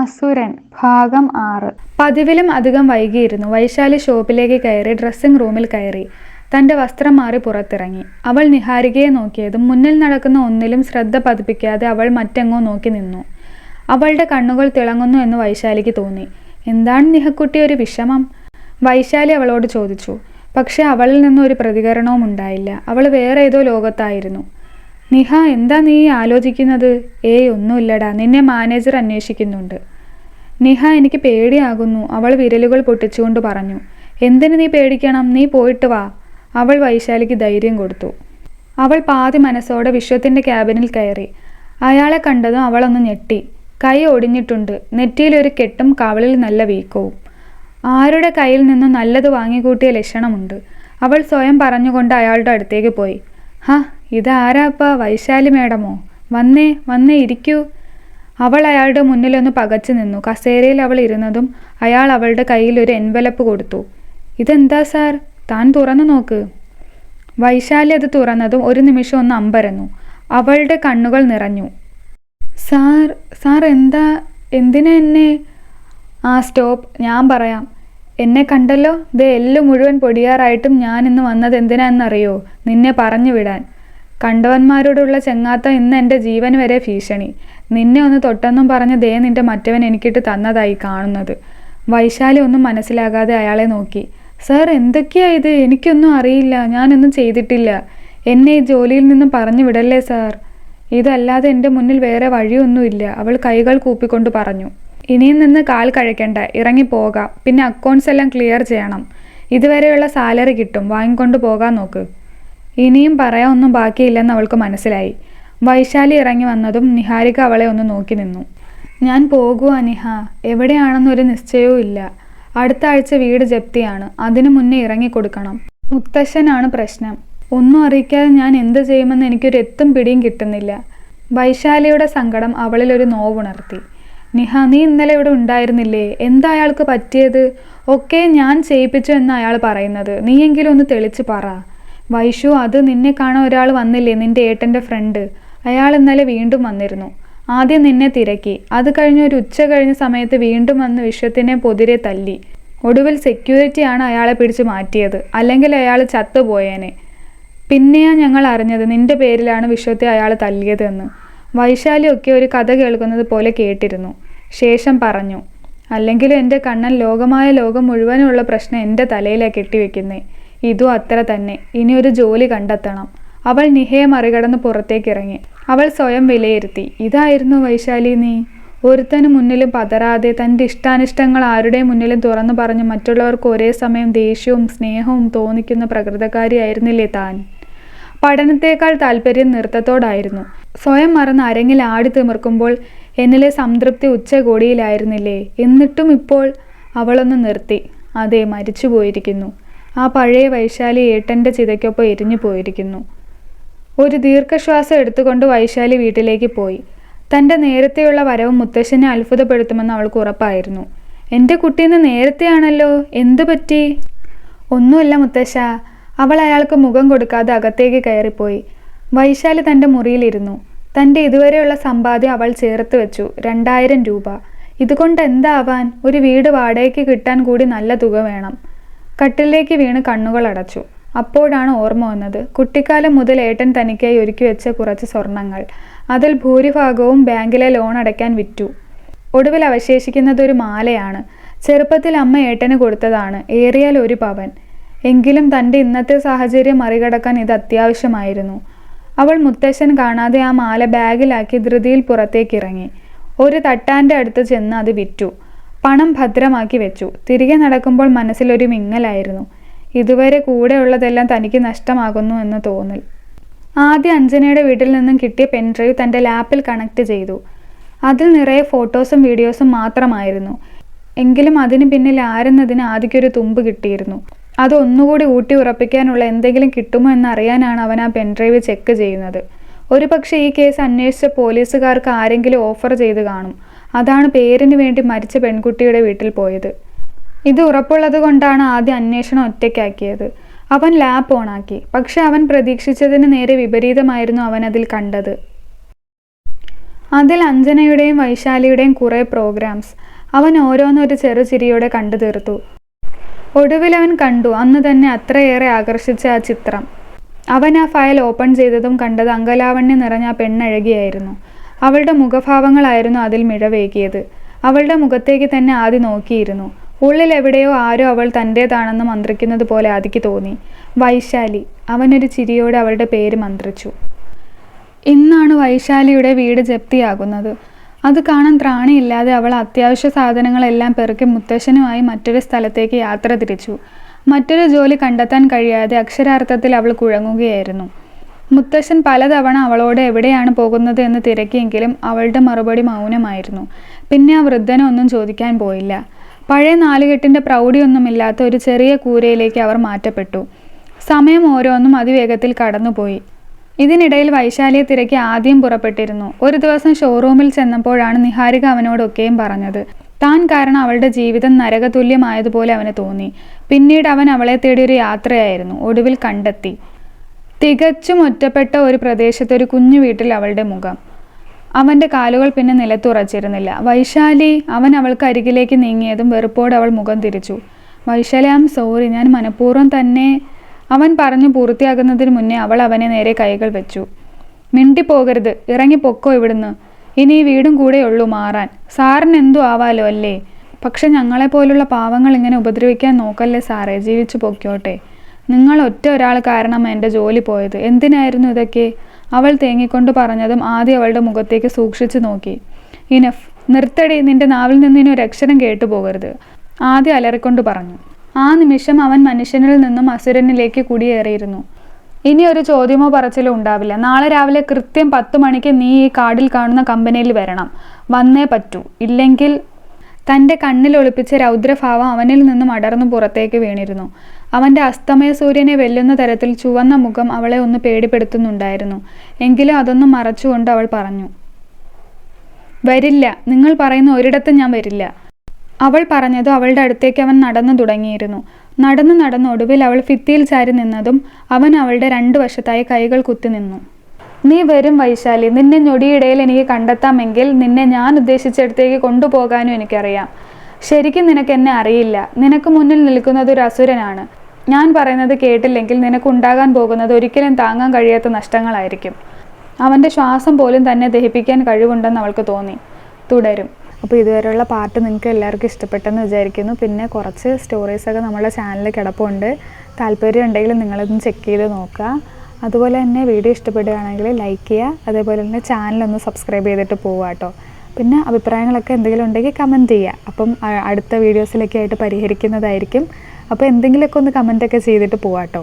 അസുരൻ ഭാഗം 6. പതിവിലും അധികം വൈകിയിരുന്നു. വൈശാലി ഷോപ്പിലേക്ക് കയറി ഡ്രസ്സിംഗ് റൂമിൽ കയറി തൻ്റെ വസ്ത്രം മാറി പുറത്തിറങ്ങി. അവൾ നിഹാരികയെ നോക്കിയതും മുന്നിൽ നടക്കുന്ന ഒന്നിലും ശ്രദ്ധ പതിപ്പിക്കാതെ അവൾ മറ്റെങ്ങോ നോക്കി നിന്നു. അവളുടെ കണ്ണുകൾ തിളങ്ങുന്നു എന്ന് വൈശാലിക്ക് തോന്നി. എന്താണ് നിഹക്കുട്ടി, ഒരു വിഷമം? വൈശാലി അവളോട് ചോദിച്ചു. പക്ഷെ അവളിൽ നിന്നും ഒരു പ്രതികരണവും ഉണ്ടായില്ല. അവൾ വേറെ ഏതോ ലോകത്തായിരുന്നു. നിഹ, എന്താ നീ ആലോചിക്കുന്നത്? ഏയ് ഒന്നുമില്ലടാ, നിന്നെ മാനേജർ അന്വേഷിക്കുന്നുണ്ട്. നിഹ, എനിക്ക് പേടിയാകുന്നു, അവൾ വിരലുകൾ പൊട്ടിച്ചുകൊണ്ട് പറഞ്ഞു. എന്തിന് നീ പേടിക്കണം? നീ പോയിട്ട് വാ. അവൾ വൈശാലിക്ക് ധൈര്യം കൊടുത്തു. അവൾ പാതി മനസ്സോടെ വിശ്വത്തിൻ്റെ ക്യാബിനിൽ കയറി. അയാളെ കണ്ടതും അവളൊന്ന് ഞെട്ടി. കൈ ഒടിഞ്ഞിട്ടുണ്ട്, നെറ്റിയിലൊരു കെട്ടും കവിളിൽ നല്ല വീക്കവും. ആരുടെ കയ്യിൽ നിന്നും നല്ലത് വാങ്ങിക്കൂട്ടിയ ലക്ഷണമുണ്ട്. അവൾ സ്വയം പറഞ്ഞുകൊണ്ട് അയാളുടെ അടുത്തേക്ക് പോയി. ഹ, ഇതാരാപ്പാ? വൈശാലി മേഡമോ? വന്നേ വന്നേ, ഇരിക്കൂ. അവൾ അയാളുടെ മുന്നിലൊന്ന് പകച്ചു നിന്നു. കസേരയിൽ അവൾ ഇരുന്നതും അയാൾ അവളുടെ കയ്യിൽ ഒരു എൻവലപ്പ് കൊടുത്തു. ഇതെന്താ സാർ? താൻ തുറന്നു നോക്ക്. വൈശാലി അത് തുറന്നതും ഒരു നിമിഷം ഒന്ന് അമ്പരന്നു. അവളുടെ കണ്ണുകൾ നിറഞ്ഞു. സാർ സാർ എന്താ? എന്തിനാ എന്നെ? ആ സ്റ്റോപ്പ്, ഞാൻ പറയാം. എന്നെ കണ്ടല്ലോ, ദേ എല്ലു മുഴുവൻ പൊടിയാറായിട്ടും ഞാൻ ഇന്ന് വന്നത് എന്തിനാണെന്നറിയോ? നിന്നെ പറഞ്ഞു വിടാൻ. കണ്ടവന്മാരോടുള്ള ചെങ്ങാത്തം ഇന്ന് എൻ്റെ ജീവൻ വരെ ഭീഷണി. നിന്നെ ഒന്ന് തൊട്ടെന്നും പറഞ്ഞ് ദേ നിൻ്റെ മറ്റവൻ എനിക്കിട്ട് തന്നതായി കാണുന്നത്. വൈശാലി ഒന്നും മനസ്സിലാകാതെ അയാളെ നോക്കി. സാർ, എന്തൊക്കെയാ ഇത്? എനിക്കൊന്നും അറിയില്ല, ഞാനൊന്നും ചെയ്തിട്ടില്ല. എന്നെ ഈ ജോലിയിൽ നിന്നും പറഞ്ഞു വിടല്ലേ സാർ. ഇതല്ലാതെ എൻ്റെ മുന്നിൽ വേറെ വഴിയൊന്നുമില്ല, അവൾ കൈകൾ കൂപ്പിക്കൊണ്ട് പറഞ്ഞു. ഇനിയും നിന്ന് കാൽ കഴിക്കണ്ട, ഇറങ്ങിപ്പോകാം. പിന്നെ അക്കൗണ്ട്സ് എല്ലാം ക്ലിയർ ചെയ്യണം. ഇതുവരെയുള്ള സാലറി കിട്ടും, വാങ്ങിക്കൊണ്ട് പോകാൻ നോക്ക്. ഇനിയും പറയാൻ ഒന്നും ബാക്കിയില്ലെന്ന് അവൾക്ക് മനസ്സിലായി. വൈശാലി ഇറങ്ങി വന്നതും നിഹാരിക അവളെ ഒന്ന് നോക്കി നിന്നു. ഞാൻ പോകുക നിഹ. എവിടെയാണെന്നൊരു നിശ്ചയവും ഇല്ല. അടുത്ത ആഴ്ച വീട് ജപ്തിയാണ്, അതിനു മുന്നേ ഇറങ്ങിക്കൊടുക്കണം. മുത്തശ്ശനാണ് പ്രശ്നം. ഒന്നും അറിയിക്കാതെ ഞാൻ എന്ത് ചെയ്യുമെന്ന് എനിക്കൊരു എത്തും പിടിയും കിട്ടുന്നില്ല. വൈശാലിയുടെ സങ്കടം അവളിലൊരു നോവുണർത്തി. നിഹ, നീ ഇന്നലെ ഇവിടെ ഉണ്ടായിരുന്നില്ലേ? എന്താ അയാൾക്ക് പറ്റിയത്? ഒക്കെ ഞാൻ ചെയ്യിപ്പിച്ചു എന്ന് അയാൾ പറയുന്നത്. നീയെങ്കിലും ഒന്ന് തെളിച്ച് പറ. വൈഷു, അത് നിന്നെ കാണാൻ ഒരാൾ വന്നില്ലേ, നിന്റെ ഏട്ടൻ്റെ ഫ്രണ്ട്. അയാൾ ഇന്നലെ വീണ്ടും വന്നിരുന്നു. ആദ്യം നിന്നെ തിരക്കി, അത് കഴിഞ്ഞ് ഒരു ഉച്ച കഴിഞ്ഞ സമയത്ത് വീണ്ടും വന്ന് വിശ്വത്തിനെ പൊതിരെ തല്ലി. ഒടുവിൽ സെക്യൂരിറ്റിയാണ് അയാളെ പിടിച്ച് മാറ്റിയത്, അല്ലെങ്കിൽ അയാൾ ചത്തുപോയേനെ. പിന്നെയാ ഞങ്ങൾ അറിഞ്ഞത് നിന്റെ പേരിലാണ് വിശ്വത്തെ അയാൾ തല്ലിയതെന്ന്. വൈശാലി ഒക്കെ ഒരു കഥ കേൾക്കുന്നത് പോലെ കേട്ടിരുന്നു. ശേഷം പറഞ്ഞു, അല്ലെങ്കിലും എൻ്റെ കണ്ണൻ ലോകമായ ലോകം മുഴുവനുള്ള പ്രശ്നം എൻ്റെ തലയിലാണ് കെട്ടിവെക്കുന്നേ. ഇതും അത്ര തന്നെ. ഇനി ഒരു ജോലി കണ്ടെത്തണം. അവൾ നിഹയെ മറികടന്ന് പുറത്തേക്കിറങ്ങി. അവൾ സ്വയം വിലയിരുത്തി. ഇതായിരുന്നു വൈശാലി നീ? ഒരുത്തന് മുന്നിലും പതറാതെ തൻ്റെ ഇഷ്ടാനിഷ്ടങ്ങൾ ആരുടെ മുന്നിലും തുറന്നു പറഞ്ഞ് മറ്റുള്ളവർക്ക് ഒരേ സമയം ദേഷ്യവും സ്നേഹവും തോന്നിക്കുന്ന പ്രകൃതക്കാരിയായിരുന്നില്ലേ താൻ? പഠനത്തേക്കാൾ താല്പര്യം നൃത്തത്തോടായിരുന്നു. സ്വയം മറന്ന് അരങ്ങിൽ ആടി തിമിർക്കുമ്പോൾ എന്നിലെ സംതൃപ്തി ഉച്ചകോടിയിലായിരുന്നില്ലേ? എന്നിട്ടും ഇപ്പോൾ അവളൊന്ന് നിർത്തി. അതെ, മരിച്ചു പോയിരിക്കുന്നു. ആ പഴയ വൈശാലി ഏട്ടൻ്റെ ചിതയ്ക്കൊപ്പം എരിഞ്ഞു പോയിരിക്കുന്നു. ഒരു ദീർഘശ്വാസം എടുത്തുകൊണ്ട് വൈശാലി വീട്ടിലേക്ക് പോയി. തൻ്റെ നേരത്തെയുള്ള വരവും മുത്തശ്ശനെ അത്ഭുതപ്പെടുത്തുമെന്ന് അവൾക്ക് ഉറപ്പായിരുന്നു. എൻ്റെ കുട്ടീന്ന് നേരത്തെയാണല്ലോ, എന്തു പറ്റി? ഒന്നുമില്ല മുത്തശ്ശ. അവൾ അയാൾക്ക് മുഖം കൊടുക്കാതെ അകത്തേക്ക് കയറിപ്പോയി. വൈശാലി തൻ്റെ മുറിയിലിരുന്നു. തൻ്റെ ഇതുവരെയുള്ള സമ്പാദ്യം അവൾ ചേർത്ത് വെച്ചു. 2000 രൂപ. ഇതുകൊണ്ട് എന്താവാൻ? ഒരു വീട് വാടകയ്ക്ക് കിട്ടാൻ കൂടി നല്ല തുക വേണം. കട്ടിലേക്ക് വീണ് കണ്ണുകൾ അടച്ചു. അപ്പോഴാണ് ഓർമ്മ വന്നത്. കുട്ടിക്കാലം മുതൽ ഏട്ടൻ തനിക്കായി ഒരുക്കി വെച്ച കുറച്ച് സ്വർണങ്ങൾ. അതിൽ ഭൂരിഭാഗവും ബാങ്കിലെ ലോൺ അടയ്ക്കാൻ വിറ്റു. ഒടുവിൽ അവശേഷിക്കുന്നത് ഒരു മാലയാണ്. ചെറുപ്പത്തിൽ അമ്മ ഏട്ടന് കൊടുത്തതാണ്, ഏറിയാൽ 1 പവൻ. എങ്കിലും തൻ്റെ ഇന്നത്തെ സാഹചര്യം മറികടക്കാൻ ഇത് അത്യാവശ്യമായിരുന്നു. അവൾ മുത്തശ്ശൻ കാണാതെ ആ മാല ബാഗിലാക്കി ധൃതിയിൽ പുറത്തേക്കിറങ്ങി. ഒരു തട്ടാൻ്റെ അടുത്ത് ചെന്ന് അത് വിറ്റു. പണം ഭദ്രമാക്കി വെച്ചു. തിരികെ നടക്കുമ്പോൾ മനസ്സിലൊരു മിങ്ങലായിരുന്നു. ഇതുവരെ കൂടെയുള്ളതെല്ലാം തനിക്ക് നഷ്ടമാകുന്നു എന്ന് തോന്നൽ. ആദ്യം അഞ്ജനയുടെ വീട്ടിൽ നിന്നും കിട്ടിയ പെൻഡ്രൈവ് തൻ്റെ ലാപ്പിൽ കണക്ട് ചെയ്തു. അതിൽ നിറയെ ഫോട്ടോസും വീഡിയോസും മാത്രമായിരുന്നു. എങ്കിലും അതിന് പിന്നിൽ ആരെന്നതിന് ആദ്യമൊരു തുമ്പ് കിട്ടിയിരുന്നു. അത് ഒന്നുകൂടി ഊട്ടി ഉറപ്പിക്കാനുള്ള എന്തെങ്കിലും കിട്ടുമോ എന്നറിയാനാണ് അവൻ ആ പെൻഡ്രൈവ് ചെക്ക് ചെയ്യുന്നത്. ഒരു പക്ഷേ ഈ കേസ് അന്വേഷിച്ച പോലീസുകാർക്ക് ആരെങ്കിലും ഓഫർ ചെയ്ത് കാണും. അതാണ് പേരിന് വേണ്ടി മരിച്ച പെൺകുട്ടിയുടെ വീട്ടിൽ പോയത്. ഇത് ഉറപ്പുള്ളത് കൊണ്ടാണ് ആദ്യം അന്വേഷണം ഒറ്റയ്ക്കാക്കിയത്. അവൻ ലാപ്പ് ഓണാക്കി. പക്ഷെ അവൻ പ്രതീക്ഷിച്ചതിന് നേരെ വിപരീതമായിരുന്നു അവൻ അതിൽ കണ്ടത്. അതിൽ അഞ്ജനയുടെയും വൈശാലിയുടെയും കുറേ പ്രോഗ്രാംസ്. അവൻ ഓരോന്നൊരു ചെറുചിരിയോടെ കണ്ടു തീർത്തു. ഒടുവിൽ അവൻ കണ്ടു അന്ന് തന്നെ അത്രയേറെ ആകർഷിച്ച ആ ചിത്രം. അവൻ ആ ഫയൽ ഓപ്പൺ ചെയ്തതും കണ്ടത് അങ്കലാവണ്യം നിറഞ്ഞ ആ പെണ്ണഴകിയായിരുന്നു. അവളുടെ മുഖഭാവങ്ങളായിരുന്നു അതിൽ മിഴവേകിയത്. അവളുടെ മുഖത്തേക്ക് തന്നെ ആദി നോക്കിയിരുന്നു. ഉള്ളിൽ എവിടെയോ ആരോ അവൾ തൻ്റേതാണെന്ന് മന്ത്രിക്കുന്നത് പോലെ ആദിക്ക് തോന്നി. വൈശാലി. അവനൊരു ചിരിയോടെ അവളുടെ പേര് മന്ത്രിച്ചു. ഇന്നാണ് വൈശാലിയുടെ വീട് ജപ്തിയാകുന്നത്. അത് കാണാൻ ത്രാണിയില്ലാതെ അവൾ അത്യാവശ്യ സാധനങ്ങളെല്ലാം പെറുക്കി മുത്തശ്ശനുമായി മറ്റൊരു സ്ഥലത്തേക്ക് യാത്ര തിരിച്ചു. മറ്റൊരു ജോലി കണ്ടെത്താൻ കഴിയാതെ അക്ഷരാർത്ഥത്തിൽ അവൾ കുഴങ്ങുകയായിരുന്നു. മുത്തശ്ശൻ പലതവണ അവളോട് എവിടെയാണ് പോകുന്നത് എന്ന് തിരക്കിയെങ്കിലും അവളുടെ മറുപടി മൗനമായിരുന്നു. പിന്നെ ആ വൃദ്ധനൊന്നും ചോദിക്കാൻ പോയില്ല. പഴയ നാലുകെട്ടിൻ്റെ പ്രൗഢിയൊന്നുമില്ലാത്ത ഒരു ചെറിയ കൂരയിലേക്ക് അവർ മാറ്റപ്പെട്ടു. സമയം ഓരോന്നും അതിവേഗത്തിൽ കടന്നുപോയി. ഇതിനിടയിൽ വൈശാലിയെ തിരക്കി ആദ്യം പുറപ്പെട്ടിരുന്നു. ഒരു ദിവസം ഷോറൂമിൽ ചെന്നപ്പോഴാണ് നിഹാരിക അവനോടൊക്കെയും പറഞ്ഞത്. താൻ കാരണം അവളുടെ ജീവിതം നരകതുല്യമായതുപോലെ അവന് തോന്നി. പിന്നീട് അവൻ അവളെ തേടി ഒരു യാത്രയായിരുന്നു. ഒടുവിൽ കണ്ടെത്തി. തികച്ചും ഒറ്റപ്പെട്ട ഒരു പ്രദേശത്തൊരു കുഞ്ഞു വീട്ടിൽ അവളുടെ മുഖം. അവൻ്റെ കാലുകൾ പിന്നെ നിലത്തുറച്ചിരുന്നില്ല. വൈശാലി. അവൻ അവൾക്ക് അരികിലേക്ക് നീങ്ങിയതും വെറുപ്പോടെ അവൾ മുഖം തിരിച്ചു. വൈശാലി, ഐ ആം സോറി, ഞാൻ മനഃപൂർവ്വം തന്നെ. അവൻ പറഞ്ഞു പൂർത്തിയാകുന്നതിന് മുന്നേ അവൾ അവനെ നേരെ കൈകൾ വെച്ചു. മിണ്ടിപ്പോകരുത്, ഇറങ്ങിപ്പൊക്കോ ഇവിടുന്ന്. ഇനി ഈ വീടും കൂടെയുള്ളൂ മാറാൻ. സാറിന് എന്തു ആവാലോ അല്ലേ? പക്ഷെ ഞങ്ങളെപ്പോലുള്ള പാവങ്ങൾ ഇങ്ങനെ ഉപദ്രവിക്കാൻ നോക്കല്ലേ സാറേ, ജീവിച്ചു പൊക്കോട്ടെ. നിങ്ങൾ ഒറ്റ ഒരാൾ കാരണം എൻ്റെ ജോലി പോയത്. എന്തിനായിരുന്നു ഇതൊക്കെ? അവൾ തേങ്ങിക്കൊണ്ട് പറഞ്ഞതും ആദ്യം അവളുടെ മുഖത്തേക്ക് സൂക്ഷിച്ചു നോക്കി. ഇനഫ്, നിർത്തടി, നിന്റെ നാവിൽ നിന്ന് ഇനി ഒരു അക്ഷരം കേട്ടുപോകരുത്, ആദ്യം അലറിക്കൊണ്ട് പറഞ്ഞു. ആ നിമിഷം അവൻ മനുഷ്യനിൽ നിന്നും അസുരനിലേക്ക് കുടിയേറിയിരുന്നു. ഇനി ഒരു ചോദ്യമോ പറച്ചിലോ ഉണ്ടാവില്ല. നാളെ രാവിലെ കൃത്യം 10 മണിക്ക് നീ ഈ കാർഡിൽ കാണുന്ന കമ്പനിയിൽ വരണം. വന്നേ പറ്റൂ. ഇല്ലെങ്കിൽ. തൻ്റെ കണ്ണിൽ ഒളിപ്പിച്ച രൗദ്രഭാവം അവനിൽ നിന്നും അടർന്നു പുറത്തേക്ക് വീണിരുന്നു. അവൻ്റെ അസ്തമയ സൂര്യനെ വെല്ലുന്ന തരത്തിൽ ചുവന്ന മുഖം അവളെ ഒന്ന് പേടിപ്പെടുത്തുന്നുണ്ടായിരുന്നു. എങ്കിലും അതൊന്നും മറച്ചുകൊണ്ട് അവൾ പറഞ്ഞു, വരില്ല. നിങ്ങൾ പറയുന്ന ഒരിടത്തും ഞാൻ വരില്ല. അവൾ പറഞ്ഞതും അവളുടെ അടുത്തേക്ക് അവൻ നടന്നു തുടങ്ങിയിരുന്നു. നടന്ന് ഒടുവിൽ അവൾ ഭിത്തിയിൽ ചാരി നിന്നതും അവൻ അവളുടെ 2 വശത്തായി കൈകൾ കുത്തി നിന്നു. നീ വരും വൈശാലി. നിന്നെ ഞൊടിയിടയിൽ എനിക്ക് കണ്ടെത്താമെങ്കിൽ നിന്നെ ഞാൻ ഉദ്ദേശിച്ചിടത്തേക്ക് കൊണ്ടുപോകാനും എനിക്കറിയാം. ശരിക്കും നിനക്ക് എന്നെ അറിയില്ല. നിനക്ക് മുന്നിൽ നിൽക്കുന്നത് ഒരു അസുരനാണ്. ഞാൻ പറയുന്നത് കേട്ടില്ലെങ്കിൽ നിനക്കുണ്ടാകാൻ പോകുന്നത് ഒരിക്കലും താങ്ങാൻ കഴിയാത്ത നഷ്ടങ്ങളായിരിക്കും. അവൻ്റെ ശ്വാസം പോലും തന്നെ ദഹിപ്പിക്കാൻ കഴിവുണ്ടെന്ന് അവൾക്ക് തോന്നി. തുടരും. അപ്പോൾ ഇതുവരെയുള്ള പാർട്ട് നിങ്ങൾക്ക് എല്ലാവർക്കും ഇഷ്ടപ്പെട്ടെന്ന് വിചാരിക്കുന്നു. പിന്നെ കുറച്ച് സ്റ്റോറീസൊക്കെ നമ്മുടെ ചാനലിൽ കിടപ്പുണ്ട്. താല്പര്യം ഉണ്ടെങ്കിൽ നിങ്ങളൊന്ന് ചെക്ക് ചെയ്ത് നോക്കുക. അതുപോലെ തന്നെ വീഡിയോ ഇഷ്ടപ്പെടുകയാണെങ്കിൽ ലൈക്ക് ചെയ്യുക. അതേപോലെ തന്നെ ചാനലൊന്ന് സബ്സ്ക്രൈബ് ചെയ്തിട്ട് പോവുക കേട്ടോ. പിന്നെ അഭിപ്രായങ്ങളൊക്കെ എന്തെങ്കിലും ഉണ്ടെങ്കിൽ കമൻറ്റ് ചെയ്യുക. അപ്പം അടുത്ത വീഡിയോസിലൊക്കെ ആയിട്ട് പരിഹരിക്കുന്നതായിരിക്കും. അപ്പോൾ എന്തെങ്കിലുമൊക്കെ ഒന്ന് കമൻറ്റൊക്കെ ചെയ്തിട്ട് പോവാം കേട്ടോ.